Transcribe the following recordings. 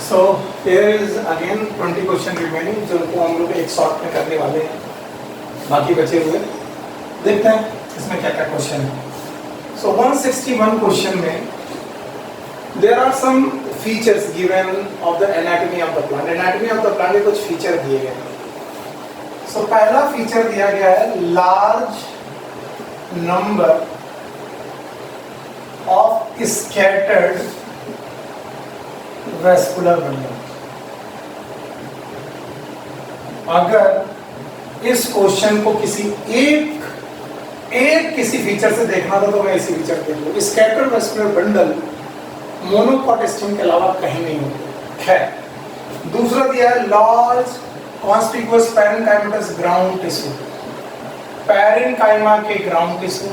So here is again 20 question remaining, जो हम लोग एक शॉर्ट में करने वाले हैं। बाकी बचे हुए देखते हैं इसमें क्या क्या क्वेश्चन है। So 161 क्वेश्चन में there are some features given of the anatomy of the plant. Anatomy of the plant में कुछ फीचर दिए गए हैं। So पहला फीचर दिया गया है large number of scattered vascular bundle. अगर इस क्वेश्चन को किसी एक किसी फीचर से देखना था तो मैं इसी फीचर देख लूँ। Scattered vascular bundle monocot stem के अलावा कहीं नहीं होते। खैर दूसरा दिया है large conspicuous parenchymatous ground tissue. Parenchyma के ग्राउंड टिश्यू,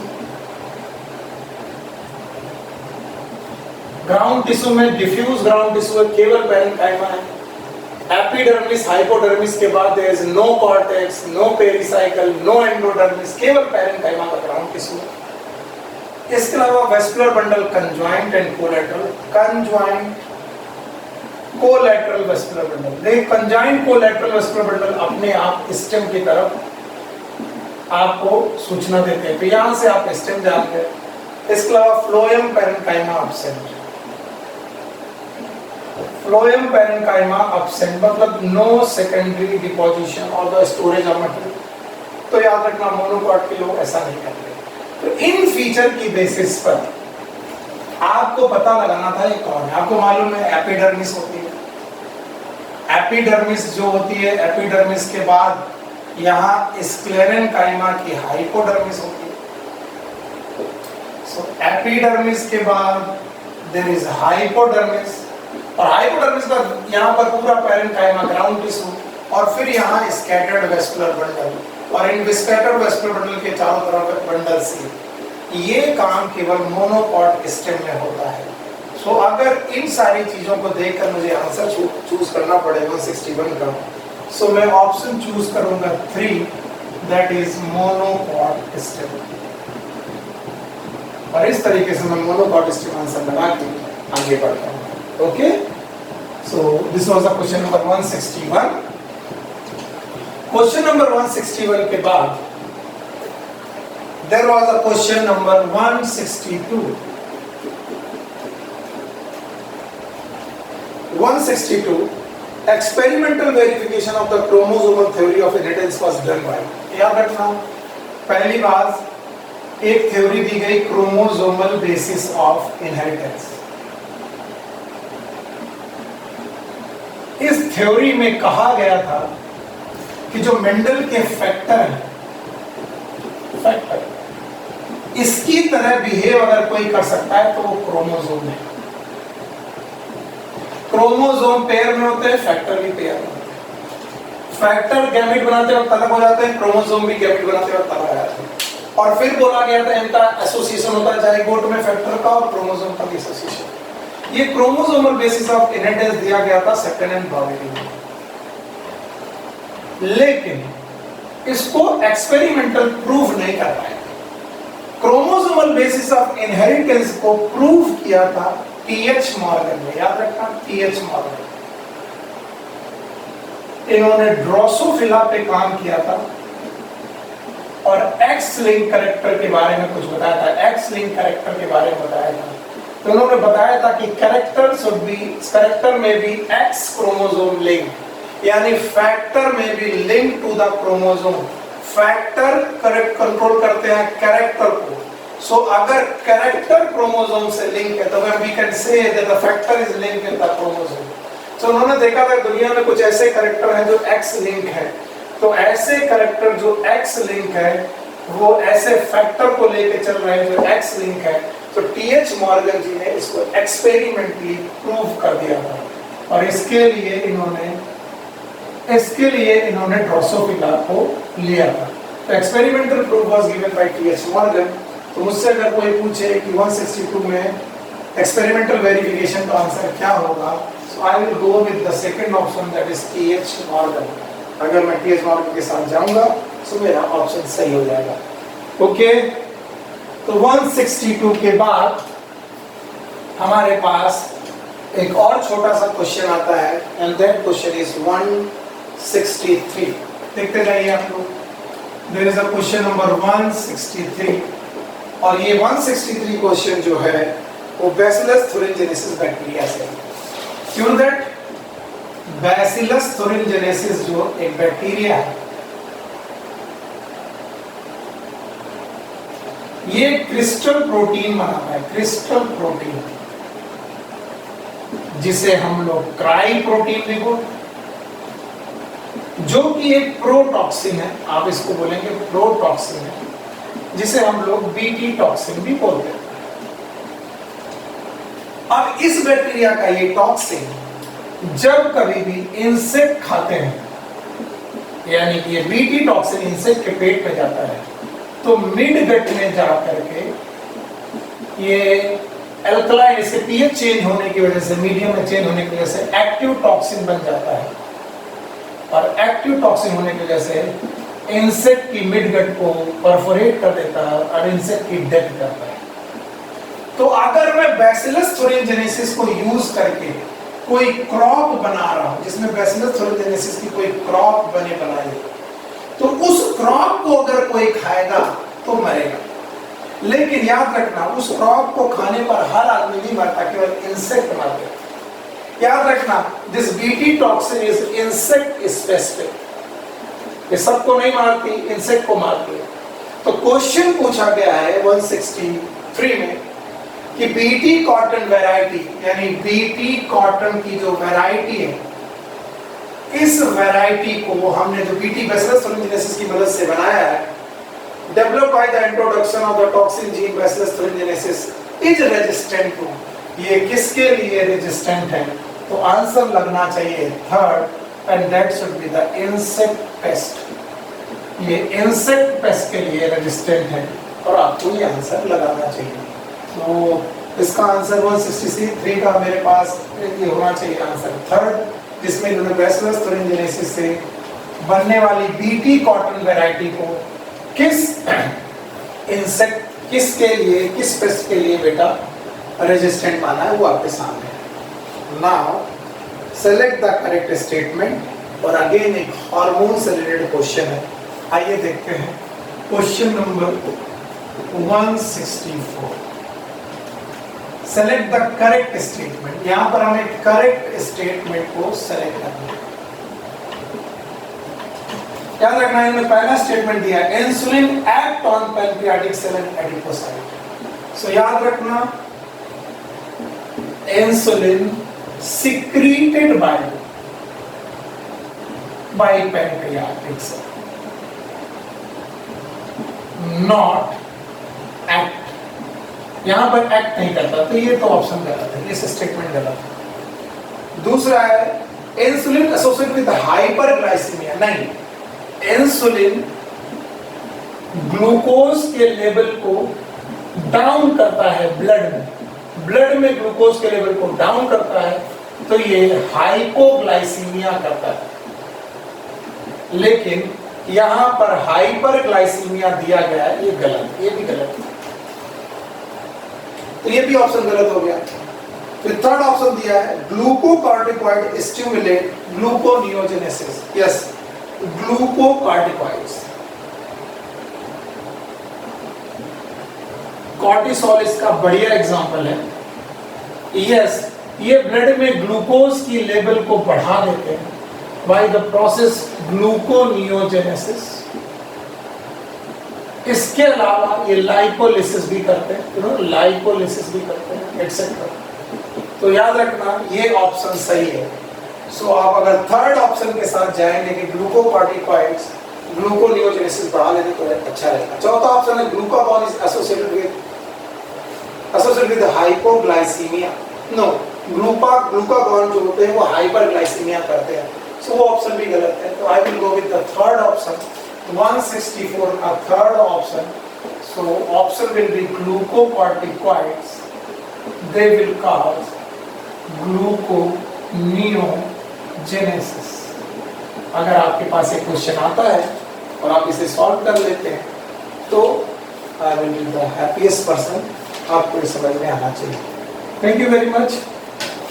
ग्राउंड टिश्यू में डिफ्यूज ग्राउंड टिश्यू है, केवल पैरेन्काइमा है। एपिडर्मिस हाइपोडर्मिस के बाद there is no cortex, no pericycle, no endodermis, केवल पैरेन्काइमा का ग्राउंड टिश्यू है। इसके अलावा vascular bundle conjoint and collateral, conjoint collateral vascular bundle. देखिए कंजॉइंट कोलैटरल वेस्कुलर बंडल अपने आप स्टेम की तरफ आपको सूचना देते हैं, तो यहां से आप स्टेम जान गए। इसके अलावा phloem parenchyma absent. Phloem parenchyma absent मतलब नो सेकेंडरी डिपोजिशन और द स्टोरेज ऑफ मटेरियल। तो याद रखना मोनोकॉट के लोग ऐसा नहीं करते। तो इन फीचर की बेसिस पर आपको पता लगाना था ये कौन है। आपको मालूम है एपिडर्मिस होती है। एपिडर्मिस जो होती है, एपिडर्मिस के बाद यहाँ स्क्लेरेन्काइमा की हाइपोडर्मिस होती है। सो एपिडर्मिस के बाद देयर इज हाइपोडर्मिस, और हाइपोडर्मिस का यहाँ पर पूरा पैरेन्काइमा ग्राउंड टिश्यू, और फिर यहाँ स्कैटर्ड वेस्कुलर बंडल, और इन स्कैटर्ड वेस्कुलर बंडल के चारों तरफ बंडल से ये काम केवल मोनोकॉट स्टेम में होता है। सो अगर इन सारी चीजों को देखकर मुझे आंसर चूज करना पड़ेगा 161 का, सो मैं ऑप्शन चूज करूंगा 3, दैट इज मोनोकॉट स्टेम। और इस तरीके से मैं मोनोकॉट स्टेम आंसर लगा के आगे बढ़ता हूँ। Okay, so this was the question number 161। Question number 161 के बाद there was a question number 162। 162 experimental verification of the chromosomal theory of inheritance was done by. याद रखना पहली बात एक थ्योरी दी गई क्रोमोसोमल बेसिस ऑफ इनहेरिटेंस। इस थ्योरी में कहा गया था कि जो मेंडल के फैक्टर हैं, इसकी तरह बिहेव अगर कोई कर सकता है तो वो क्रोमोसोम है। क्रोमोसोम पेयर में होते हैं, फैक्टर भी पेयर में होते हैं। फैक्टर गैमेट बनाते वक्त अलग हो जाते हैं, क्रोमोसोम भी गैमेट बनाते वक्त अलग हो जाते हैं। और फिर बोला गया था इनका एसोसिएशन होता है जाइगोट में फैक्टर का और क्रोमोसोम का भी एसोसिएशन। ये क्रोमोसोमल बेसिस ऑफ इनहेरिटेंस दिया गया था सेकंड एंड ब्रॉवेली में, लेकिन इसको एक्सपेरिमेंटल प्रूफ नहीं कर पाए। क्रोमोसोमल बेसिस ऑफ इनहेरिटेंस को प्रूव किया था टीएच मॉर्गन ने। याद रखना टीएच मॉर्गन, इन्होंने ड्रोसोफिला पे काम किया था और एक्स लिंक कैरेक्टर के बारे में कुछ बताया था। एक्स लिंक कैरेक्टर के बारे में बताया था, तो उन्होंने बताया था कि कैरेक्टर में भी एक्स क्रोमोसोम लिंक, यानी फैक्टर में भी link to the chromosome. Factor correct control करते हैं कैरेक्टर को। सो अगर कैरेक्टर क्रोमोसोम से लिंक है तो we can say that the factor is linked with the chromosome. So उन्होंने देखा था दुनिया में कुछ ऐसे कैरेक्टर हैं जो एक्स लिंक है, तो ऐसे कैरेक्टर जो एक्स लिंक है वो ऐसे फैक्टर को लेके चल रहे हैं जो एक्स लिंक है। तो टीएच मॉर्गन जी ने इसको एक्सपेरिमेंटली प्रूव कर दिया था, और इसके लिए इन्होंने ड्रोसोफिला को लिया था। तो experimental proof was given by TH Morgan. तो मुझसे अगर कोई पूछे कि 162 में एक्सपेरिमेंटल वेरिफिकेशन का आंसर क्या होगा, so I will go with the second option that is T H Morgan. अगर मैं टीएच मॉर्गन के साथ जाऊंगा तो मेरा ऑप्शन सही हो जाएगा। ओके, तो 162 के बाद हमारे पास एक और छोटा सा क्वेश्चन आता है एंड दैट क्वेश्चन इज 163। देखते जाइए आप लोग। There is a question number 163 और ये 163 क्वेश्चन जो है वो बैसिलस थुरिनजेनेसिस बैक्टीरिया से। क्यों दैट बैसिलस थुरिनजेनेसिस जो एक बैक्टीरिया है, ये क्रिस्टल प्रोटीन बनाता है, क्रिस्टल प्रोटीन, जिसे हम लोग क्राई प्रोटीन भी बोलते हैं, जो कि एक प्रोटॉक्सिन है। आप इसको बोलेंगे प्रोटॉक्सिन है, जिसे हम लोग बीटी टॉक्सिन भी बोलते हैं। अब इस बैक्टीरिया का ये टॉक्सिन जब कभी भी इंसेक्ट खाते हैं, यानी कि ये बीटी टॉक्सिन इंसेक्ट के पेट में जाता है, तो मिड गट में जाकर के ये एल्कलाइन, इसके पीएच चेंज होने की वजह से, मीडियम में चेंज होने की वजह से एक्टिव टॉक्सिन बन जाता है, और एक्टिव टॉक्सिन होने की वजह से इंसेक्ट की मिड गट को परफोरेट कर देता है और इंसेक्ट की डेथ करता है। तो अगर मैं बैसिलस थुरिनजेनेसिस को यूज करके कोई क्रॉप बना रहा हूं, जिसमें बैसिलस थुरिनजेनेसिस की कोई क्रॉप बनाई, तो उस क्रॉप को अगर कोई खाएगा तो मरेगा। लेकिन याद रखना, उस क्रॉप को खाने पर हर आदमी नहीं मरता, केवल इंसेक्ट मरते हैं। याद रखना, this BT toxin is insect specific, ये सबको नहीं मारती, इंसेक्ट को मारती है। तो क्वेश्चन पूछा गया है 163 में कि बीटी कॉटन वैरायटी, यानी बीटी कॉटन की जो वैरायटी है, इस वैरायटी को हमने जो बीटी बैसिलस थुरिनजेनेसिस की मदद से बनाया है, develop by the introduction of the toxin gene Bacillus thuringiensis is resistant to, ये किसके लिए रेजिस्टेंट है? तो आंसर लगना चाहिए third, and that should be the insect pest. ये इंसेक्ट पेस्ट के लिए रेजिस्टेंट है और आपको ये आंसर लगाना चाहिए। तो इसका आंसर 163 का मेरे पास ये होना चाहिए आंसर थर्ड, जिसमें इन्होंने बैसिलस थुरिनजेनेसिस से बनने वाली बीटी कॉटन वैरायटी को किस इंसेक्ट, किसके लिए, किस पेस्ट के लिए बेटा रेजिस्टेंट माना है, वो आपके सामने है। Now select the correct statement, और अगेन एक हार्मोन से रिलेटेड क्वेश्चन है। आइए देखते हैं question number 164। Select the correct statement, यहां पर हमें करेक्ट स्टेटमेंट को सेलेक्ट करना है। याद रखना, इन्होंने पहला स्टेटमेंट दिया insulin act on pancreatic cell and adipocyte. So याद रखना, insulin secreted by pancreatic cell, not act. यहां पर एक्ट नहीं करता, तो ये तो ऑप्शन गलत है, ये स्टेटमेंट गलत है। दूसरा है इंसुलिन एसोसिएटेड विद हाइपरग्लाइसीमिया, नहीं, इंसुलिन ग्लूकोज के लेवल को डाउन करता है ब्लड में, ब्लड में ग्लूकोज के लेवल को डाउन करता है, तो ये हाइपोग्लाइसीमिया करता है। लेकिन यहां पर हाइपरग्लाइसीमिया दिया गया है, ये गलत, ये भी गलत है, तो ये भी ऑप्शन गलत हो गया। फिर थर्ड ऑप्शन दिया है glucocorticoid stimulate gluconeogenesis, yes, glucocorticoids, cortisol इसका बढ़िया एग्जांपल है। यस, ये ब्लड में ग्लूकोज की लेवल को बढ़ा देते हैं बाय द प्रोसेस ग्लूकोनियोजेनेसिस। इसके अलावा ये लाइपोलिसिस भी करते हैं, लाइपोलिसिस भी करते हैं, एटसेट्रा। तो याद रखना, ये ऑप्शन सही है। सो आप अगर थर्ड ऑप्शन के साथ जाएंगे कि ग्लूकोकॉर्टिकॉइड्स ग्लूकोनियोजेनेसिस बढ़ा लेते तो अच्छा रहेगा। चौथा ऑप्शन है glucagon is associated with hypoglycaemia, no, glucagon जो होते हैं वो हाइपरग्लाइसीमिया करते हैं, सो वो ऑप्शन भी गलत है। तो I will go with the third option, 164 का third option. So option will be glucocorticoids, they will cause gluconeogenesis। अगर आपके पास एक क्वेश्चन आता है और आप इसे सॉल्व कर लेते हैं तो I will be the happiest person, आपको ये समझ में आना चाहिए। Thank you very much.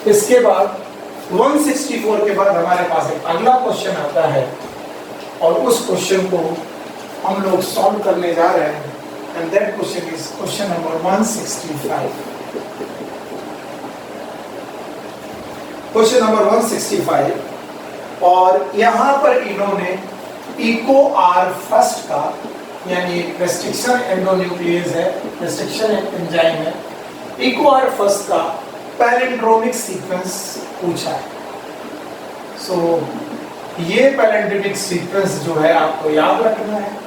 इसके बाद 164 के बाद हमारे पास एक अगला क्वेश्चन आता है और उस क्वेश्चन को हम लोग सॉल्व करने जा रहे हैं and that question is question number 165। Question number 165 और यहाँ पर इन्होंने इको आर फर्स्ट का यानी रेस्ट्रिक्शन एंडोन्यूक्लियस है, रेस्ट्रिक्शन एंजाइम है, इको आर फर्स्ट का पैलिंड्रोमिक सीक्वेंस पूछा है। सो ये पैलिंड्रोमिक सीक्वेंस जो है आपको याद रखना है।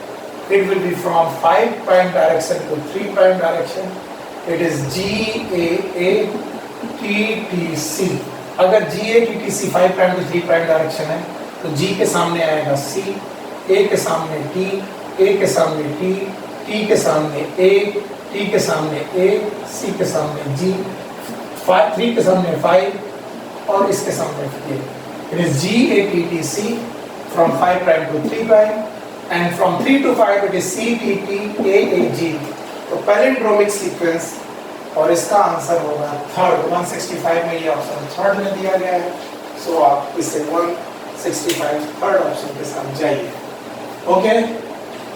It will be from 5 prime direction to 3 prime direction. It is GAATTC। अगर GATTC 5 prime to 3 prime direction है तो G के सामने आएगा C, A के सामने T, A के सामने T, T के सामने A, T के सामने A, C के सामने G, 3 के सामने 5 और इसके सामने A। It is GATTC from 5 prime to 3 prime and from 3 to 5 it is CTTAAG। तो पैलिंड्रोमिक सीक्वेंस और इसका आंसर होगा थर्ड। 165 में ये ऑप्शन थर्ड में दिया गया है। सो आप इसे 165 थर्ड ऑप्शन के साथ जाइए। ओके,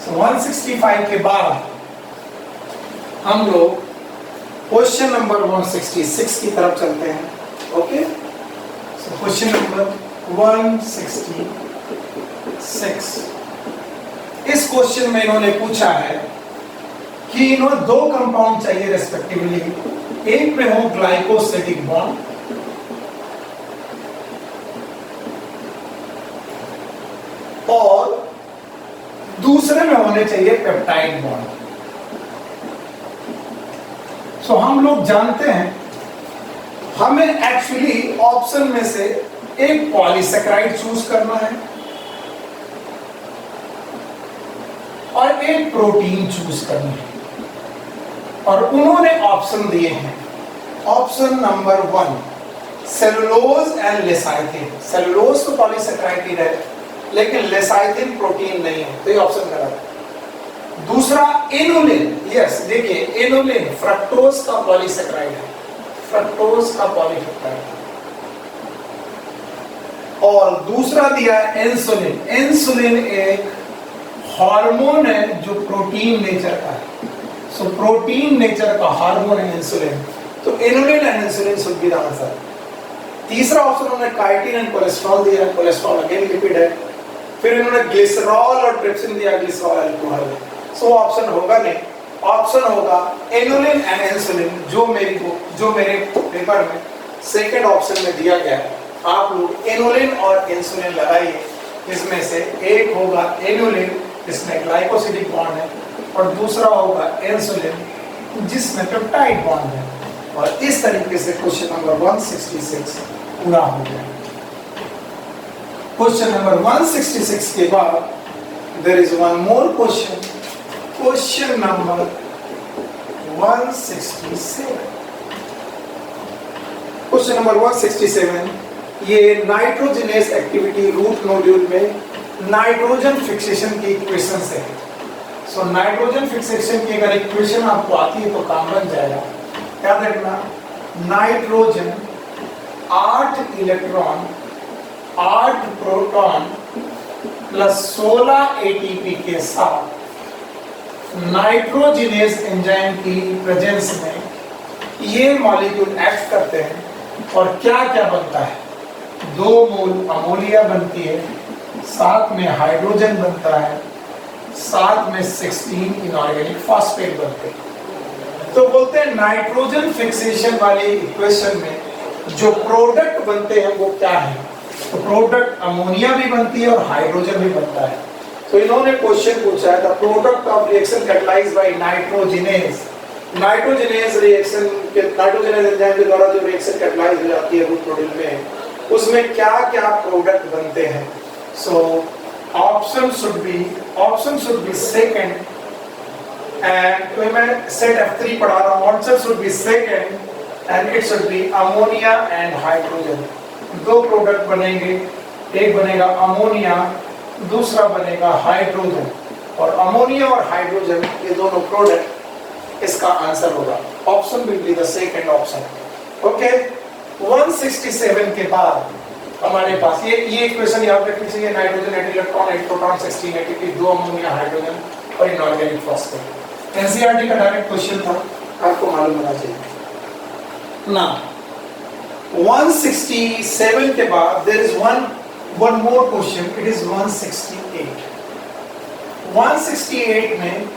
सो 165 के बाद हम लोग क्वेश्चन नंबर 166 की तरफ चलते हैं। Okay, so question number 166। इस क्वेश्चन में इन्होंने पूछा है कि इन्होंने दो कंपाउंड चाहिए रेस्पेक्टिवली। एक में हो ग्लाइकोसिडिक बॉन्ड और दूसरे में होने चाहिए पेप्टाइड बॉन्ड। सो हम लोग जानते हैं हमें एक्चुअली ऑप्शन में से एक पॉलीसेकेराइड चूज करना है और एक प्रोटीन चूज करना है और उन्होंने ऑप्शन दिए हैं। Option number 1 cellulose and lecithin. Cellulose तो पॉलीसेकेराइड है लेकिन लेसाइथिन प्रोटीन नहीं है, तो ये ऑप्शन गलत है। दूसरा इनुलिन, यस देखिए इनुलिन फ्रक्टोज का पॉलीसेकेराइड है, फ्रक्टोज का पॉलीसेकेराइड है। और दूसरा दिया है इंसुलिन। इंसुलिन एक हार्मोन है जो प्रोटीन नेचर का है। सो प्रोटीन नेचर का हार्मोन है इंसुलिन, तो inulin and insulin should be the answer. तीसरा ऑप्शन उन्होंने काइटिन एंड कोलेस्ट्रॉल दिया है, कोलेस्ट्रॉल अगेन लिपिड है। फिर इन्होंने ग्लिसरॉल और ट्रिप्सिन दिया, ग्लिसरॉल अल्कोहल है। सो ऑप्शन होगा नहीं, ऑप्शन होगा इनुलिन एंड इंसुलिन जो मेरे पेपर में सेकंड ऑप्शन में दिया गया है। आप लोग इनुलिन और इंसुलिन लगाइए, इसमें से एक होगा इनुलिन जिसमें ग्लाइकोसिडिक बॉन्ड है और दूसरा होगा इंसुलिन जिसमें पेप्टाइड बॉन्ड है। और इस तरीके से क्वेश्चन नंबर 166 पूरा हो गया। क्वेश्चन नंबर 166 के बाद there is one more question, question number 167। Question number 167 ये नाइट्रोजनेस एक्टिविटी रूट नोड्यूल में नाइट्रोजन फिक्सेशन की इक्वेशन है। सो नाइट्रोजन फिक्सेशन की अगर इक्वेशन आपको आती है तो काम बन जाएगा। याद रखना, nitrogen 8 electron 8 proton plus 16 ATP के साथ नाइट्रोजनेस एंजाइम की प्रेजेंस में ये मॉलिक्यूल एक्ट करते हैं और क्या क्या बनता है। 2 मोल अमोनिया बनती है, साथ में हाइड्रोजन बनता है, साथ में 16 इनऑर्गेनिक फॉस्फेट बनते हैं। तो बोलते हैं नाइट्रोजन फिक्सेशन वाली इक्वेशन में जो प्रोडक्ट बनते हैं वो क्या है। तो प्रोडक्ट अमोनिया भी बनती है और हाइड्रोजन भी बनता है। तो इन्होंने क्वेश्चन पूछा है the product of reaction catalysed by nitrogenase. Nitrogenase reaction के नाइट्रोजनेस एंजाइम के द्वारा जो रिएक्शन कैटलाइज हो जाती है रूट नोड्यूल में, उसमें क्या क्या प्रोडक्ट बनते हैं। So option should be second and तो मैं सेट F3 पढ़ा रहा हूँ। Answer should be second and it should be ammonia and hydrogen. 2 product बनेंगे, एक बनेगा अमोनिया, दूसरा बनेगा हाइड्रोजन। और अमोनिया और हाइड्रोजन ये दोनों प्रोडक्ट इसका आंसर होगा। Option will be the second option. Okay, 167 के बाद हमारे पास ये इक्वेशन याद रखनी चाहिए, nitrogen 8 electron 8 proton 16 ATP 2 ammonia hydrogen और इनऑर्गेनिक फॉस्फेट। एनसीईआरटी का डायरेक्ट क्वेश्चन था, आपको मालूम होना चाहिए ना। 167 के बाद there is one more question, it is 168। 168 में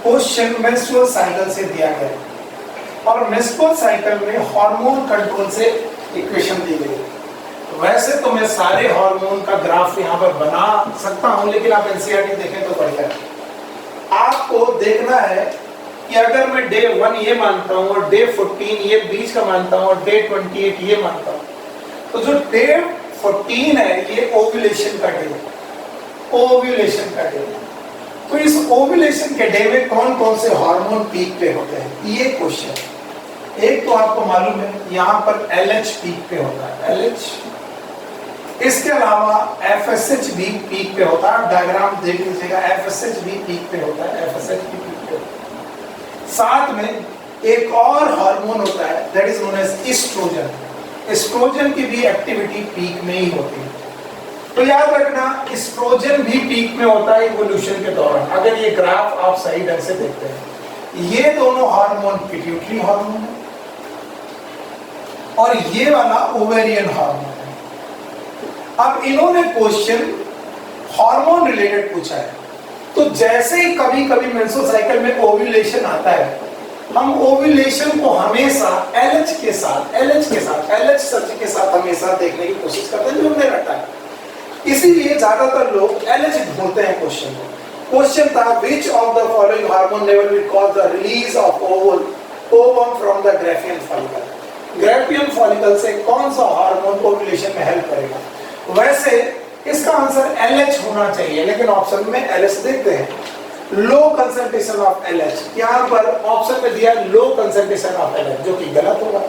क्वेश्चन मेंस्ट्रुअल साइकिल से दिया गया और मेंस्ट्रुअल साइकिल में हार्मोन कंट्रोल से इक्वेशन दी गई। वैसे तो मैं सारे हार्मोन का ग्राफ यहाँ पर बना सकता हूँ, लेकिन आप एनसीईआरटी देखें तो बढ़िया है। आपको देखना है कि अगर मैं डे 1 ये मानता हूँ और डे 14 ये बीच का मानता हूँ और डे 28 ये मानता हूँ, तो जो डे 14 है ये ओव्यूलेशन का डे है, ओव्यूलेशन का डे है। तो इस ओव्यूलेशन के डे में कौन कौन से हार्मोन पीक पे होते हैं, ये क्वेश्चन। एक तो आपको मालूम है यहाँ पर LH पीक पे होता है, LH। इसके अलावा FSH भी पीक पे होता है, डायग्राम देख लीजिएगा, FSH भी पीक पे होता है, FSH भी पीक पे होता है। साथ में एक और हार्मोन होता है that is known as oestrogen. Oestrogen की भी एक्टिविटी पीक में ही होती है। तो याद रखना एस्ट्रोजन भी पीक में होता है इवोल्यूशन के दौरान। अगर ये ग्राफ आप सही ढंग से देखते हैं, ये दोनों हार्मोन पिट्यूटरी हार्मोन है और ये वाला ओवेरियन हार्मोन है। अब इन्होंने क्वेश्चन हार्मोन रिलेटेड पूछा है, तो जैसे ही कभी कभी मेंस्ट्रुअल साइकिल में ओव्यूलेशन आता है, हम ओव्यूलेशन को हमेशा LH के साथ LH सर्च के साथ हमेशा देखने की कोशिश करते हैं, जो हमने रखा है। इसीलिए ज्यादातर लोग LH ढूंढते हैं क्वेश्चन को। क्वेश्चन था which of the following hormone level will cause the release of ovum from the Graafian follicle। Graafian follicle से कौन सा हार्मोन ओव्यूलेशन में हेल्प करेगा। वैसे इसका आंसर LH होना चाहिए, लेकिन ऑप्शन में LH देखते हैं। लो कंसंट्रेशन ऑफ LH, यहाँ पर ऑप्शन में दिया लो कंसंट्रेशन ऑफ LH, जो कि गलत होगा।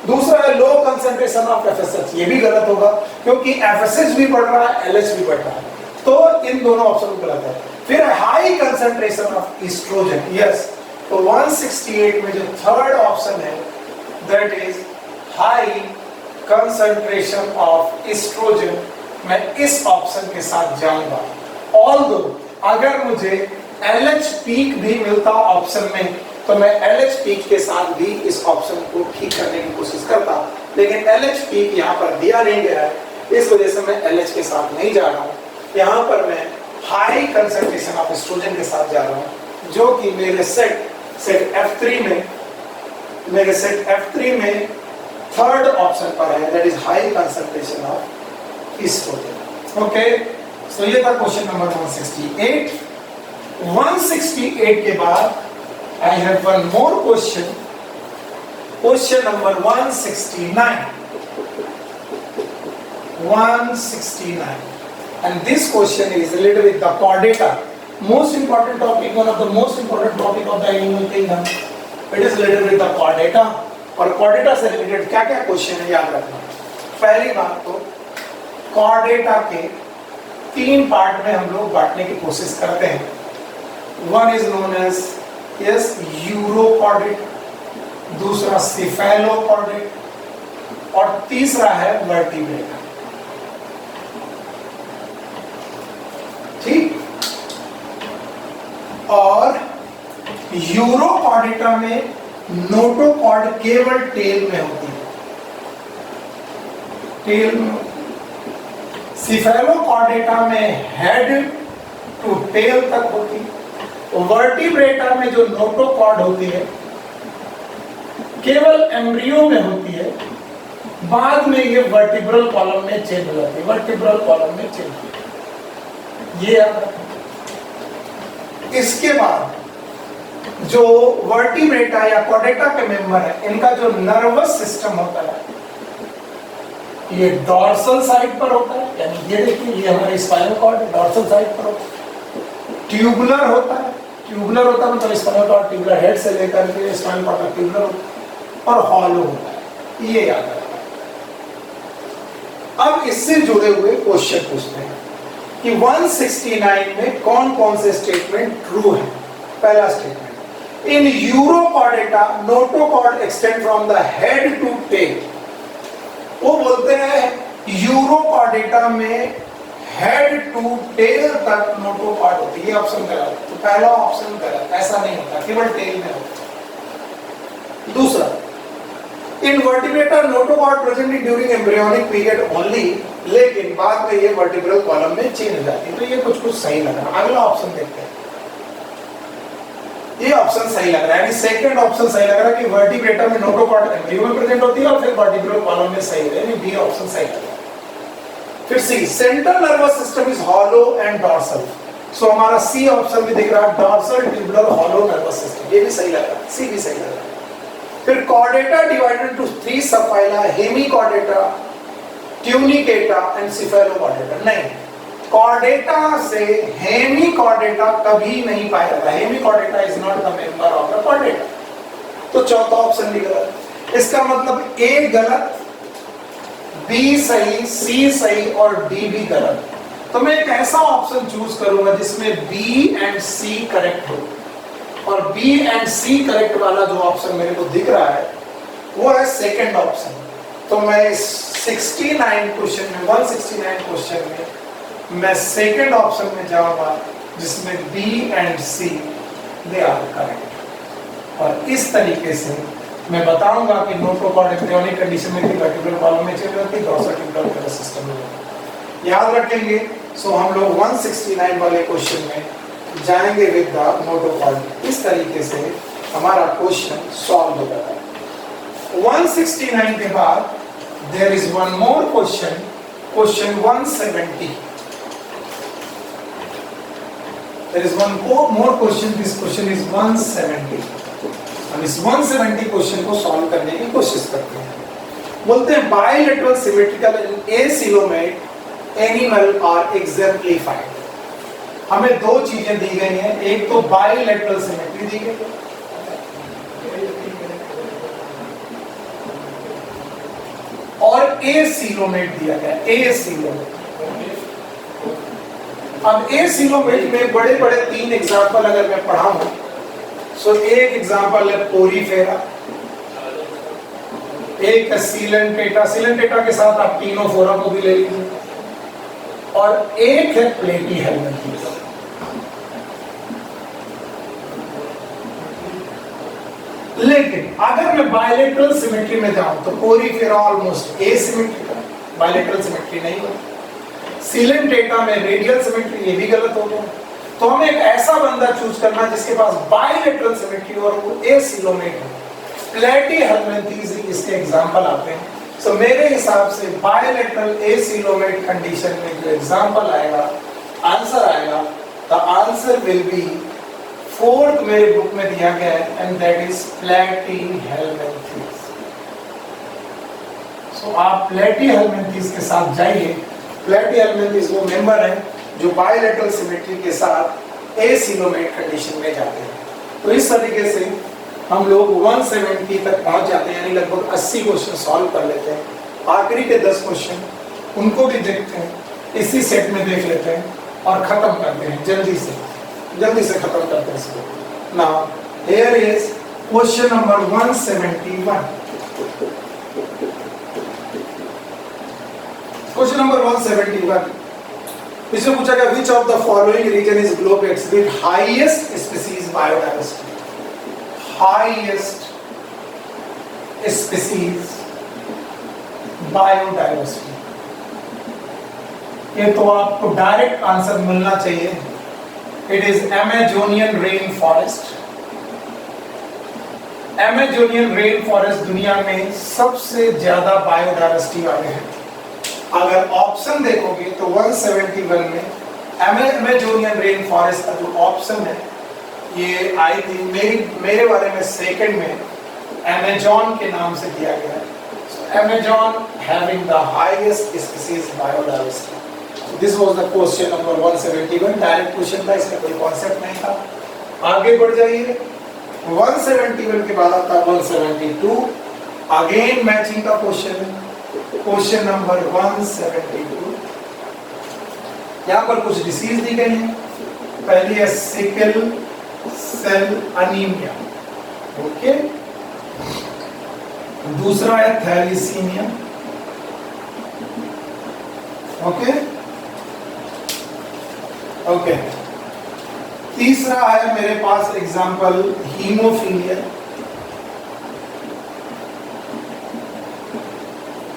दूसरा है लो कंसंट्रेशन ऑफ FSH, ये भी गलत होगा क्योंकि FSH भी बढ़ रहा है, LH भी बढ़ रहा है, तो इन दोनों ऑप्शन गलत है। फिर high concentration of oestrogen, yes. तो 168 में जो थर्ड ऑप्शन है that is high concentration of oestrogen, मैं इस ऑप्शन के साथ जाऊंगा। ऑल्दो अगर मुझे LH पीक भी मिलता ऑप्शन में, तो मैं LH पीक के साथ भी इस ऑप्शन को ठीक करने की कोशिश करता, लेकिन LH पीक यहाँ पर दिया नहीं गया है, इस वजह से मैं LH के साथ नहीं जा रहा हूँ। यहाँ पर मैं हाई कंसंट्रेशन ऑफ एस्ट्रोजन के साथ जा रहा हूँ, जो कि मेरे सेट F3 में थर्ड ऑप्शन पर है, that is high concentration of estrogen. Okay, so ये था क्वेश्चन नंबर 168। 168 के बाद I have one more question, question number 169, and this question is related with the chordata, most important topic, one of the most important topic of the animal kingdom. It is related with the chordata, और chordata से related क्या क्या question है याद रखना। पहली बात तो chordata के 3 पार्ट में हम लोग बांटने की कोशिश करते हैं। One is known as urochordate, दूसरा सिफेलोकॉर्डेट और तीसरा है वर्टिब्रेटा। ठीक, और यूरोकॉर्डेटा में नोटोकॉर्ड केवल टेल में होती है, टेल में। सिफेलोकॉर्डेटा में हेड टू टेल तक होती है। वर्टिब्रेटा में जो नोटोकॉर्ड होती है केवल एम्ब्रियो में होती है, बाद में ये वर्टिब्रल कॉलम में चेंज हो जाती है, वर्टिब्रल कॉलम में चेंज हो जाती है, ये याद रखना। इसके बाद जो वर्टिब्रेटा या कॉर्डेटा के मेंबर है, इनका जो नर्वस सिस्टम होता है ये डॉर्सल साइड पर होता है, यानी ये देखिए ये हमारा स्पाइनल कॉर्ड है, डॉर्सल साइड पर होता है। ट्यूबुलर होता है, ट्यूबुलर होता है मतलब स्पाइनल कॉर्ड ट्यूबुलर हेड से लेकर के स्पाइनल कॉर्ड ट्यूबुलर होता है, और हॉलो होता है, ये याद रखना। अब इससे जुड़े हुए क्वेश्चन पूछते हैं कि 169 में कौन कौन से स्टेटमेंट ट्रू है। पहला statement, in Urochordata notochord extend from the head to tail. वो बोलते हैं यूरोकॉर्डेटा में हेड टू टेल तक नोटोकॉर्ड होती है। ये ऑप्शन गलत, तो पहला ऑप्शन गलत, ऐसा नहीं होता, केवल टेल में होता। दूसरा, in vertebrata notochord present during embryonic period only, लेकिन बाद में ये वर्टिब्रल कॉलम में चेंज हो जाती है। तो ये कुछ कुछ सही लग रहा है। अगला ऑप्शन देखते हैं, ये ऑप्शन सही लग रहा है, सेकंड ऑप्शन सही लग रहा है कि वर्टिब्रेटा में नोटोकॉर्ड एम्ब्रियो में प्रेजेंट होती है और फिर वर्टिब्रल कॉलम में सही है, यानी बी ऑप्शन सही लग रहा है। फिर C, central nervous system is hollow and dorsal, so हमारा सी ऑप्शन भी दिख रहा है, dorsal tubular hollow nervous system, ये भी सही लग रहा है, सी भी सही लग रहा है। फिर chordata divided to 3 subphyla, hemichordata, tunicata and cephalochordata. नहीं, कॉर्डेटा से हेमिकॉर्डेटा कभी नहीं पाया जाता, hemichordata is not the member of the chordata, तो चौथा ऑप्शन भी गलत। इसका मतलब ए गलत, बी सही, सी सही और डी भी गलत। तो मैं एक ऐसा ऑप्शन चूज करूंगा जिसमें बी एंड सी करेक्ट हो, और बी एंड सी करेक्ट वाला जो ऑप्शन मेरे को दिख रहा है वो है सेकंड ऑप्शन। तो मैं 69 क्वेश्चन में, 169 क्वेश्चन में मैं सेकंड ऑप्शन में जाऊंगा जिसमें B and C they are correct, और इस तरीके से मैं बताऊंगा कि नोटोकॉर्ड एम्ब्रियोनिक कंडीशन में थी, वर्टिब्रल कॉलम में चेंज होती है, डॉर्सल ट्यूबुलर नर्वस सिस्टम में। याद रखेंगे। सो हम लोग 169 वाले क्वेश्चन में जाएंगे विद द नोटोकॉर्ड। इस तरीके से हमारा क्वेश्चन सॉल्व हो जाता है। 169 के बाद there is one more question, question 170। There is one more question, this question is 170। हम इस 170 क्वेश्चन को सॉल्व करने की कोशिश करते हैं। बोलते हैं bilateral symmetrical acoelomate animal are exemplified. हमें दो चीजें दी गई हैं, एक तो बायलैटरल सिमेट्री दी गई है और एसिलोमेट दिया गया, एसिलोमेट। अब एसिलोमेट में बड़े बड़े 3 एग्जाम्पल अगर मैं पढ़ाऊं, सो एक एग्जाम्पल है पोरीफेरा, एक है सीलेंटेटा, सीलेंटेटा के साथ आप टीनोफोरा को भी ले लीजिए, और एक है प्लेटीहेल्मिंथेस। लेकिन अगर मैं बायलैटरल सिमेट्री में जाऊं तो Porifera almost asymmetrical, bilateral symmetry नहीं होती। सीलेंटेटा में रेडियल सिमेट्री, ये भी गलत हो गया। तो हमें एक ऐसा बंदा चूज करना जिसके पास बायलैटरल सिमेट्री और वो एसिलोमेट हो। प्लेटीहेल्मिंथेस इसके एग्जांपल आते हैं। सो मेरे हिसाब से बायलैटरल एसिलोमेट कंडीशन में जो एग्जांपल आएगा, आंसर आएगा, the answer will be 4th मेरे बुक में दिया गया है, एंड दैट इज प्लेटीहेल्मिंथेस। सो आप प्लेटीहेल्मिंथेस के साथ जाइए। प्लेटीहेल्मिंथेस वो मेंबर है जो बायलैटरल सिमेट्री के साथ एसिलोमेट कंडीशन में जाते हैं। तो इस तरीके से हम लोग 170 तक पहुंच जाते हैं, यानी लगभग 80 क्वेश्चन सॉल्व कर लेते हैं। आखिरी के 10 क्वेश्चन उनको भी देखते हैं, इसी सेट में देख लेते हैं और खत्म करते हैं जल्दी से खत्म करते हैं इसको। Now here is question number 171। Question number 171, इसमें पूछा गया which of the following region is globe exhibit highest species biodiversity? Highest species biodiversity। ये तो आपको डायरेक्ट आंसर मिलना चाहिए। It is Amazonian rain forest. Amazonian rain forest दुनिया में सबसे ज्यादा बायोडायवर्सिटी वाले हैं। अगर ऑप्शन देखोगे तो 171 में अमेजोनियन रेन फॉरेस्ट का जो ऑप्शन है, ये आई थिंक मेरे बारे में सेकंड में अमेजोन के नाम से दिया गया है। Amazon having the highest species biodiversity. This was the question number 171। Direct question था, इसका कोई कॉन्सेप्ट नहीं था। आगे बढ़ जाइए। 171 के बाद आता है 172। अगेन मैचिंग का क्वेश्चन है। Question number 172। यहाँ पर कुछ डिसीज दी गई हैं। पहली है सिकल सेल अनीमिया, ओके। दूसरा है थैलीसीमिया, ओके ओके। तीसरा है मेरे पास एग्जांपल हीमोफीलिया,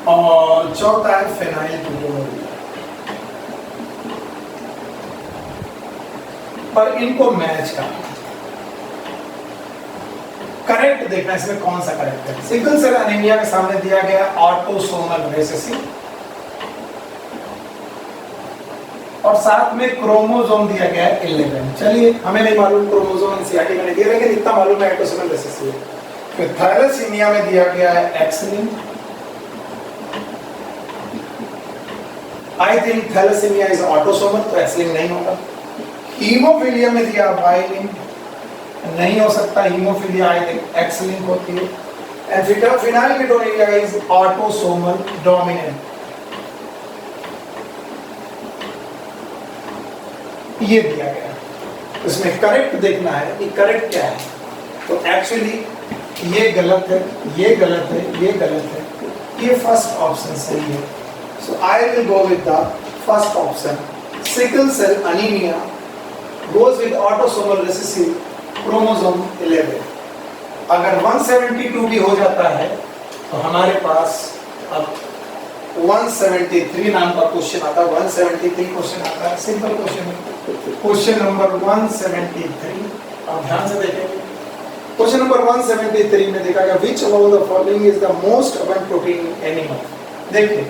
और चौथा है फेनाइलकेटोनुरिया। पर इनको मैच करना, करेक्ट देखना इसमें कौन सा करेक्ट है। सिकल सेल एनीमिया के सामने दिया गया ऑटोसोमल रिसेसिव, और साथ में क्रोमोसोम दिया गया है 11। चलिए, हमें नहीं मालूम क्रोमोसोम एनसीईआरटी में नहीं दिया, लेकिन इतना मालूम है ऑटोसोमल रिसेसिव। फिर थैलेसीमिया में दिया गया है X linked. I think thalassaemia is autosomal, तो एक्स लिंक नहीं होगा। हीमोफीलिया में दिया वाई लिंक, नहीं हो सकता। Haemophilia I think X link होती है। And phenylketonuria is autosomal dominant. ये दिया गया, इसमें करेक्ट देखना है कि करेक्ट क्या है। तो एक्चुअली ये गलत है, ये गलत है, ये गलत है, ये फर्स्ट ऑप्शन सही है। So I will go with the first option. Sickle cell anaemia goes with autosomal recessive chromosome 11। अगर 172 भी हो जाता है तो हमारे पास अब 173 नाम का क्वेश्चन आता है। 173 क्वेश्चन आता है, सिंपल क्वेश्चन है। क्वेश्चन नंबर 173 आप ध्यान से देखेंगे। क्वेश्चन नंबर 173 में देखा गया which among the following is the most abundant protein in animal. देखिए,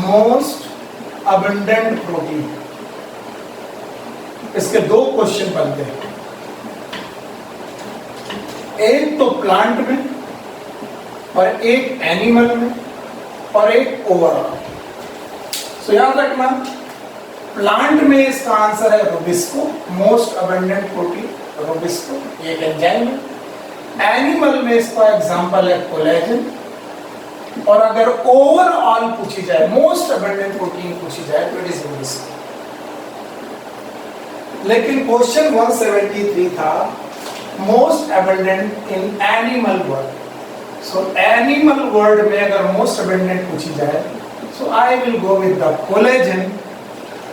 मोस्ट अबंडेंट प्रोटीन, इसके दो क्वेश्चन बनते हैं, एक तो प्लांट में और एक एनिमल में और एक ओवरऑल। सो याद रखना, प्लांट में इसका आंसर है Rubisco, most abundant protein Rubisco, ये एक एंजाइम है। एनिमल में इसका एग्जांपल है कोलेजन। और अगर ओवरऑल पूछी जाए, मोस्ट अबंडेंट प्रोटीन पूछी जाए, तो इट इज रुबिस्को। लेकिन क्वेश्चन 173 था most abundant in animal world. So animal world में अगर मोस्ट अबंडेंट पूछी जाए, so I will go with the collagen.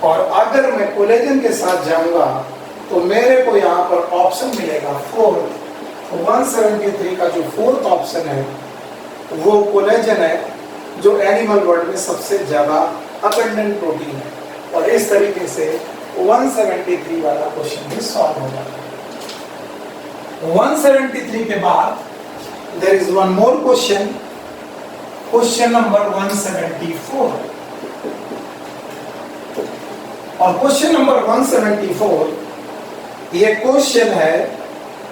और अगर मैं कोलेजन के साथ जाऊंगा तो मेरे को यहाँ पर ऑप्शन मिलेगा 4। तो 173 का जो फोर्थ ऑप्शन है वो कोलेजन है, जो एनिमल वर्ल्ड में सबसे ज्यादा अबंडेंट प्रोटीन है। और इस तरीके से 173 वाला क्वेश्चन भी सॉल्व हो जाता है। 173 के बाद there is one more question, question number 174। और क्वेश्चन नंबर 174 ये क्वेश्चन है,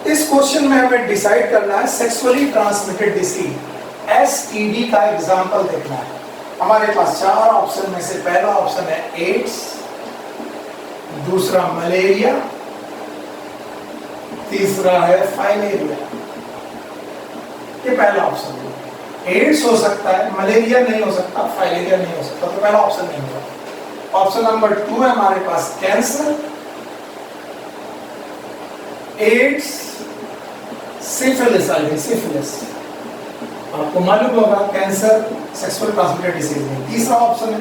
इस क्वेश्चन में हमें डिसाइड करना है सेक्सुअली ट्रांसमिटेड डिसीज, एसटीडी का एग्जांपल देखना है। हमारे पास चार ऑप्शन में से पहला ऑप्शन है एड्स, दूसरा मलेरिया, तीसरा है फाइलेरिया। ये पहला ऑप्शन है। एड्स हो सकता है, मलेरिया नहीं हो सकता, फाइलेरिया नहीं हो सकता, तो पहला ऑप्शन नहीं होगा। ऑप्शन नंबर 2 है हमारे पास कैंसर, एड्स, सिफिलिस। सिफिलिस आपको मालूम होगा कैंसर सेक्सुअल ट्रांसमिटेड डिसीज में। तीसरा ऑप्शन है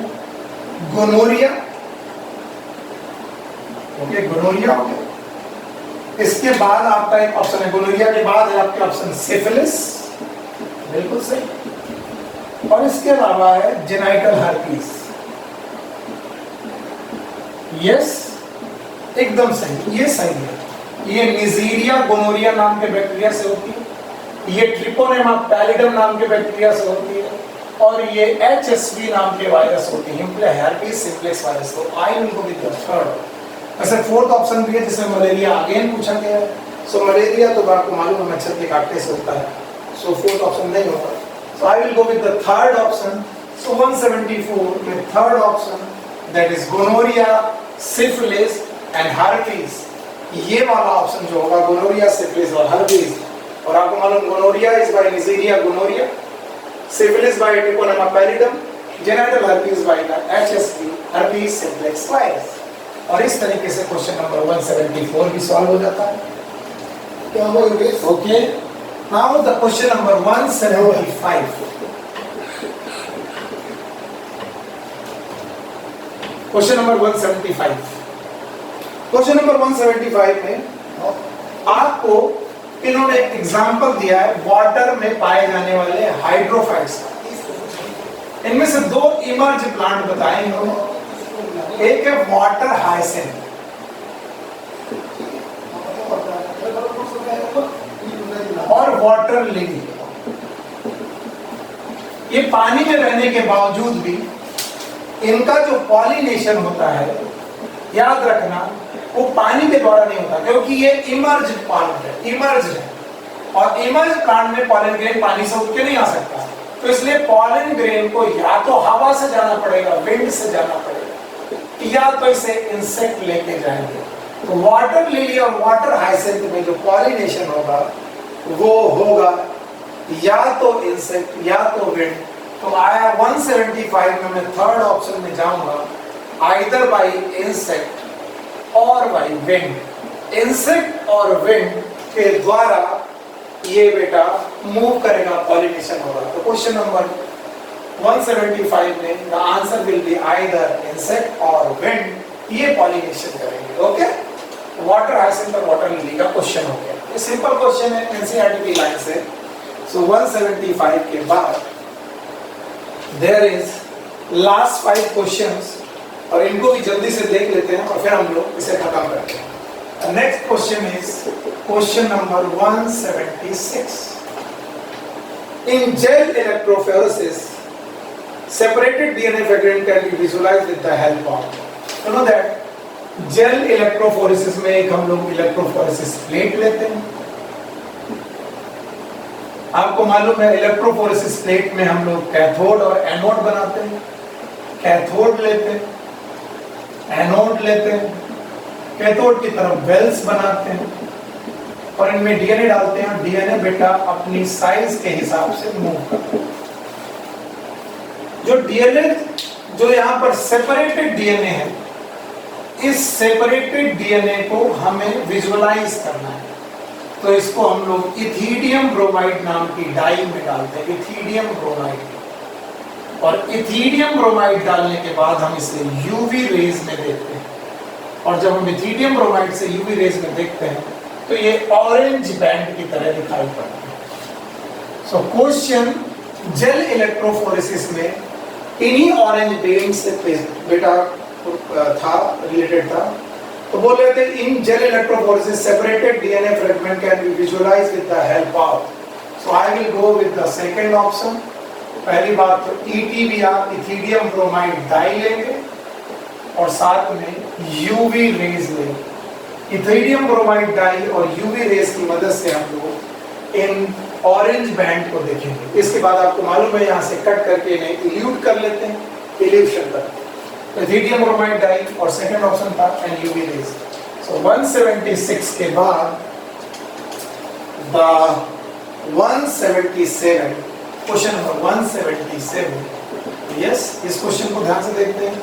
गोनोरिया। ओके, गोनोरिया हो गया। इसके बाद आपका एक ऑप्शन है, गोनोरिया के बाद है आपके ऑप्शन सिफिलिस, बिल्कुल सही। और इसके अलावा है जेनाइटल हर्पीस। यस, एकदम सही, ये सही है। ये निजीरिया गोनोरिया नाम के बैक्टीरिया से होती है, ये ट्रिपोनेमा पैलिडम नाम के बैक्टीरिया से होती है, और ये एचएसवी नाम के वायरस होती है, हर्पीस सिम्प्लेक्स वायरस। तो I will go with the third. ऐसे फोर्थ ऑप्शन भी है जिसमें मलेरिया अगेन पूछा गया है। सो मलेरिया तो आपको मालूम है मच्छर के काटने से होता है, सो फोर्थ ऑप्शन नहीं होगा। So I will go with the third option. So 174 में third option, that is gonorrhoea, syphilis and herpes. ये वाला ऑप्शन जो होगा गोनोरिया, सिफिलिस और हर्पीस। और आपको मालूम gonorrhoea is by Neisseria gonorrhoeae, syphilis by Treponema pallidum, genital herpes by the HSV herpes simplex virus. और इस तरीके से क्वेश्चन नंबर 174 भी सॉल्व हो जाता है। क्या हो गया? Okay, now the question number 175। Question number 175। Question number 175 में आपको इन्होंने एग्जाम्पल दिया है वाटर में पाए जाने वाले हाइड्रोफाइट्स का। इनमें से दो इमर्ज प्लांट बताए इन्होंने, एक है वाटर हाइसिंथ और वाटर लिली। ये पानी में रहने के बावजूद भी इनका जो पॉलिनेशन होता है, याद रखना, वो पानी के द्वारा नहीं होता, क्योंकि ये इमर्ज प्लांट है, इमर्ज है। और इमर्ज प्लांट में पॉलन ग्रेन पानी से उठ के नहीं आ सकता, तो इसलिए पॉलन ग्रेन को या तो हवा से जाना पड़ेगा, विंड से जाना पड़ेगा, या तो इसे इंसेक्ट लेके जाएंगे। तो वाटर लिली और वाटर हाइसिंथ में जो पॉलिनेशन होगा वो होगा या तो इंसेक्ट या तो विंड। तो आया 175 में मैं थर्ड ऑप्शन में जाऊंगा, आइदर बाय इंसेक्ट और बाय विंड। इंसेक्ट और विंड के द्वारा ये बेटा मूव करेगा, पॉलिनेशन होगा। तो क्वेश्चन नंबर 175 में the answer will be either insect और विंड, ये पॉलिनेशन करेंगे। ओके, वाटर हाइसिंथ और वाटर लिली का क्वेश्चन हो गया। ये सिंपल क्वेश्चन है, एनसीईआरटी की लाइन से। सो 175 के बाद देयर इज लास्ट 5 क्वेश्चंस, और इनको भी जल्दी से देख लेते हैं और फिर हम लोग इसे खत्म करते हैं। Next question is question number 176। In gel electrophoresis separated DNA fragment can be visualized with the help of, you know that gel electrophoresis में एक हम लोग इलेक्ट्रोफोरेसिस प्लेट लेते हैं। आपको मालूम है इलेक्ट्रोफोरेसिस प्लेट में हम लोग कैथोड और एनोड बनाते हैं। कैथोड लेते हैं, एनोड लेते हैं, कैथोड की तरफ वेल्स बनाते हैं और इनमें डीएनए डालते हैं। डीएनए बेटा अपनी साइज के हिसाब से मूव करता है। जो डीएनए जो यहाँ पर सेपरेटेड डीएनए है, इस सेपरेटेड डीएनए को हमें विजुअलाइज करना है। तो इसको हम लोग इथीडियम ब्रोमाइड नाम की डाई में डालते हैं, इथीडियम ब्रोमाइड। और इथीडियम ब्रोमाइड डालने के बाद हम इसे यूवी रेज में देखते हैं, और जब हम इथीडियम ब्रोमाइड से यूवी रेज में देखते हैं तो ये ऑरेंज बैंड की तरह दिखाई पड़ता है। सो क्वेश्चन जेल इलेक्ट्रोफोरेसिस में इन्हीं ऑरेंज बैंड से बेटा था, रिलेटेड था। तो बोल रहे थे in gel electrophoresis separated DNA fragment can be visualised with the help of, so I will go with the second option. पहली बात तो ETBR, इथीडियम ब्रोमाइड डाई लेंगे और साथ में यूवी रेज लेंगे। इथीडियम ब्रोमाइड डाई और यूवी रेज की मदद से हम लोग इन ऑरेंज बैंड को देखेंगे। इसके बाद आपको मालूम है यहाँ से कट करके इन्हें इल्यूट कर लेते हैं, इल्यूशन करते हैं। इथीडियम ब्रोमाइड डाई और सेकंड ऑप्शन था एंड यूवी रेज। सो 176 के बाद द 177, क्वेश्चन नंबर 177। यस, इस क्वेश्चन को ध्यान से देखते हैं।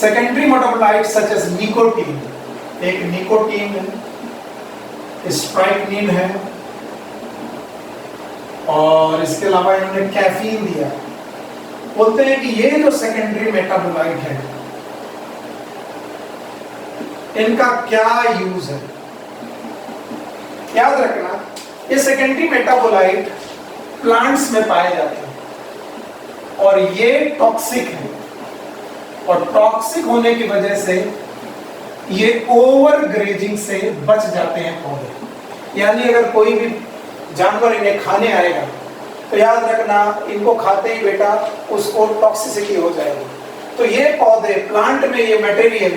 Secondary metabolite such as nicotine, एक निकोटीन है, स्ट्राइकनिन है और इसके अलावा इन्होंने कैफीन दिया। बोलते हैं कि ये जो सेकेंडरी मेटाबोलाइट है इनका क्या यूज है। याद रखना ये सेकेंडरी मेटाबोलाइट प्लांट्स में पाए जाते हैं और ये टॉक्सिक है, और टॉक्सिक होने की वजह से ये ओवर ग्रेजिंग से बच जाते हैं पौधे। यानी अगर कोई भी जानवर इन्हें खाने आएगा तो याद रखना इनको खाते ही बेटा उसको टॉक्सिसिटी हो जाएगी। तो ये पौधे प्लांट में ये मटेरियल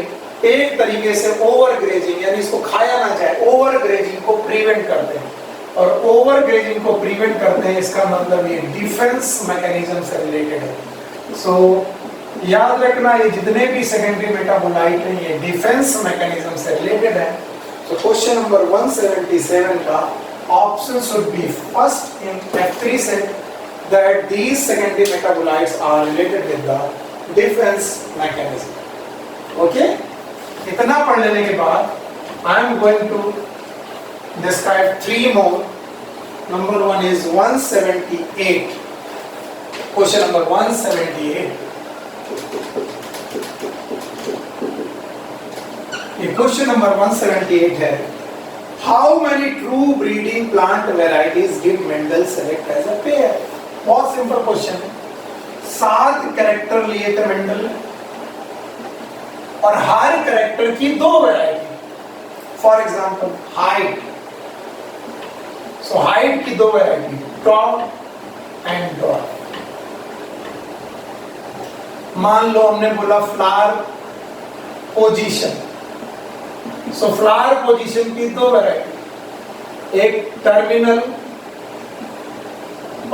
एक तरीके से ओवर ग्रेजिंग यानी इसको खाया ना जाए, ओवर ग्रेजिंग को प्रिवेंट करते हैं। और ओवर ग्रेजिंग को प्रिवेंट करते हैं इसका मतलब ये डिफेंस मैकेनिज्म से रिलेटेड है। सो याद रखना ये जितने भी सेकेंडरी मेटाबोलाइट हैं ये डिफेंस मैकेनिज्म से रिलेटेड है। तो क्वेश्चन नंबर 177 का option should be first in F3 set that these secondary metabolites are related with the defense mechanism. Okay? इतना पढ़ लेने के बाद I am going to describe 3 more. Number 1 is 178. Question number 178. Question number 178 है, how many true breeding plant varieties did Mendel select as a pair? बहुत simple question है। 7 character लिए थे मेंडल ने और हर कैरेक्टर की 2 variety. For example height, so height की 2 variety, tall and dwarf. मान लो हमने बोला फ्लावर पोजीशन, सो फ्लावर पोजीशन की 2 वैरायटी, एक टर्मिनल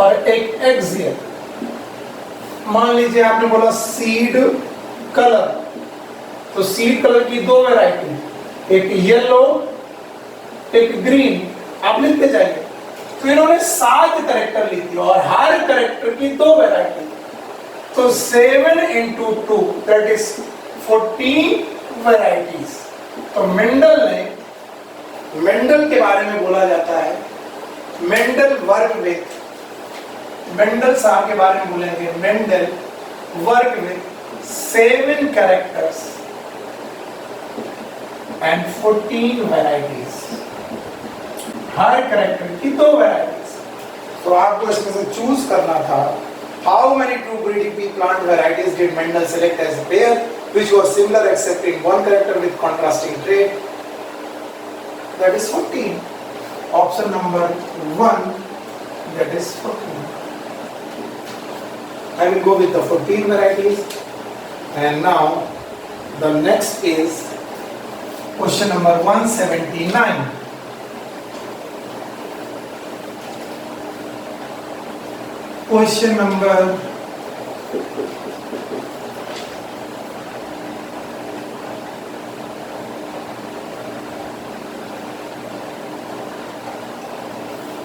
और एक एक्सियल। मान लीजिए आपने बोला सीड कलर, तो सीड कलर की 2 वैरायटी, एक येलो एक ग्रीन। आप लिखते जाइए। तो इन्होंने 7 कैरेक्टर ली थी और हर कैरेक्टर की 2 वैरायटी, तो 7 into 2 दैट इज 14 वैरायटीज। तो मेंडल के बारे में बोला जाता है, मेंडल वर्क विथ, मेंडल साहब के बारे में बोलेंगे, Mendel work with 7 characters and 14 varieties. Her character की 2 वैरायटीज। तो आपको इसमें से चूज करना था, how many true breeding plant varieties did Mendel select as a pair which was similar except in one character with contrasting trait, that is 14. Option number 1, that is 14. I will go with the 14 varieties. And now the next is question number 179. Question number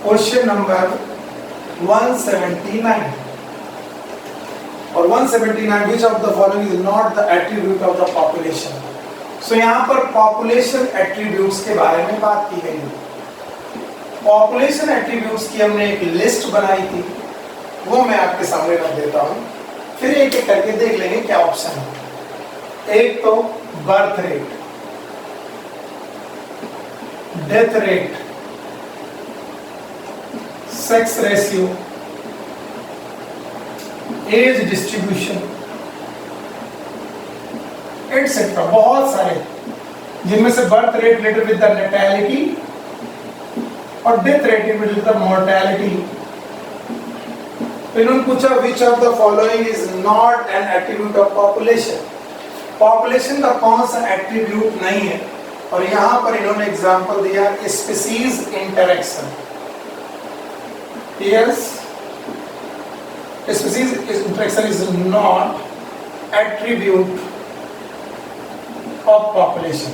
Question number 179 और 179, which of the following is not the attribute of the population? So यहाँ पर population attributes के बारे में बात की गई है। Population attributes की हमने एक लिस्ट बनाई थी, वो मैं आपके सामने रख देता हूँ, फिर एक एक करके देख लेंगे क्या ऑप्शन है। एक तो birth rate, death rate, sex ratio, age distribution etcetera, बहुत सारे, जिनमें से birth rate related with the natality और death rate related with the mortality. इन्होंने पूछा which of the following is not an attribute of population. Population का कौन सा एट्रीब्यूट नहीं है, और यहां पर इन्होंने एग्जांपल दिया species interaction. Yes, species interaction is not attribute of population.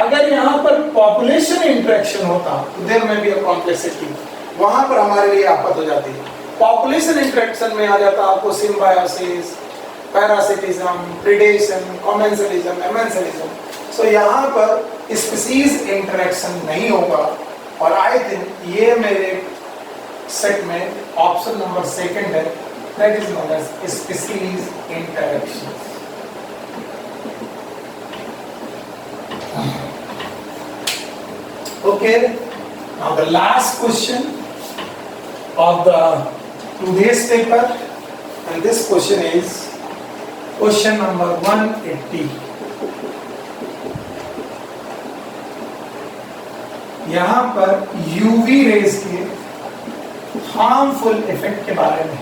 अगर यहाँ पर population interaction होता तो there may be a complexity, वहाँ पर हमारे लिए आफत हो जाती है। Population interaction में आ जाता आपको symbiosis, parasitism, predation, commensalism, amensalism. So यहाँ पर species interaction नहीं होगा, और I think ये मेरे सेट में ऑप्शन नंबर 2 है, that is known as species interaction. Okay, now the last question of the today's paper, and this question is question number 180। यहां पर यूवी रेज के हार्मफुल इफेक्ट के बारे में।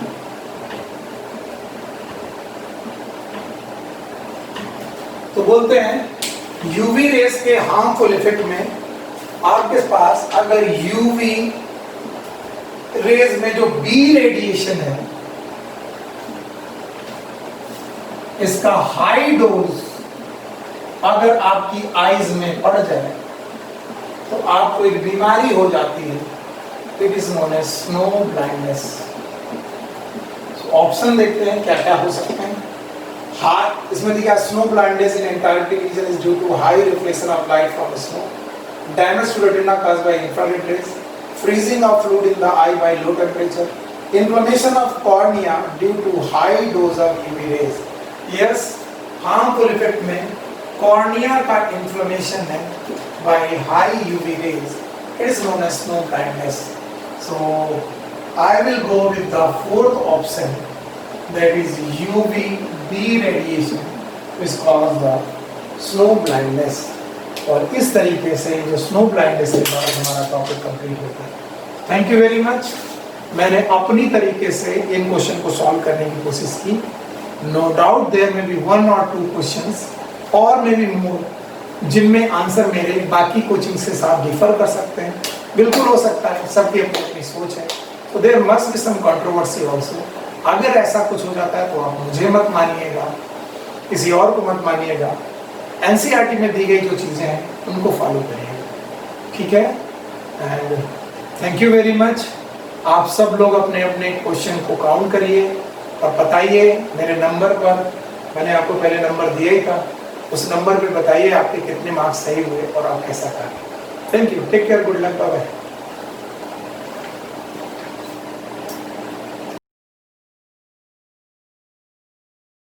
तो बोलते हैं यूवी रेस के हार्मफुल इफेक्ट में आपके पास अगर यूवी रेज में जो बी रेडिएशन है, इसका हाई डोज अगर आपकी आईज में पड़ जाए तो आपको एक बीमारी हो जाती है, It is known as snow blindness. So option देखते हैं क्या क्या हो सकते हैं। हाँ, इसमें दिया snow blindness in Antarctic region is due to high reflection of light from snow, damage to retina caused by infrared rays, freezing of fluid in the eye by low temperature, inflammation of cornea due to high dose of UV rays. Yes, harmful effect में cornea का inflammation है by high UV rays, it is known as snow blindness. So I will go with the fourth option, that is UVB radiation which cause the snow blindness. और इस तरीके से जो snow blindness के बाद हमारा टॉपिक कंप्लीट होता है. Thank you very much. मैंने अपनी तरीके से इन क्वेश्चन को सॉल्व करने की कोशिश की. नो डाउट देयर में बी 1 or 2 क्वेश्चंस और मे बी मोर जिनमें आंसर मेरे बाकी कोचिंग से साथ डिफर कर सकते हैं. बिल्कुल हो सकता है, सबकी अपनी अपनी सोच है. तो there must be some controversy also. अगर ऐसा कुछ हो जाता है तो आप मुझे मत मानिएगा, किसी और को मत मानिएगा. एनसीईआरटी में दी गई जो चीज़ें हैं उनको फॉलो करिएगा, ठीक है. And thank you very much. आप सब लोग अपने अपने क्वेश्चन को काउंट करिए और बताइए मेरे नंबर पर. मैंने आपको पहले नंबर दिया ही था, उस नंबर पे बताइए आपके कितने मार्क्स सही हुए और आप कैसा करें. Thank you. Take care. Good luck. Bye bye.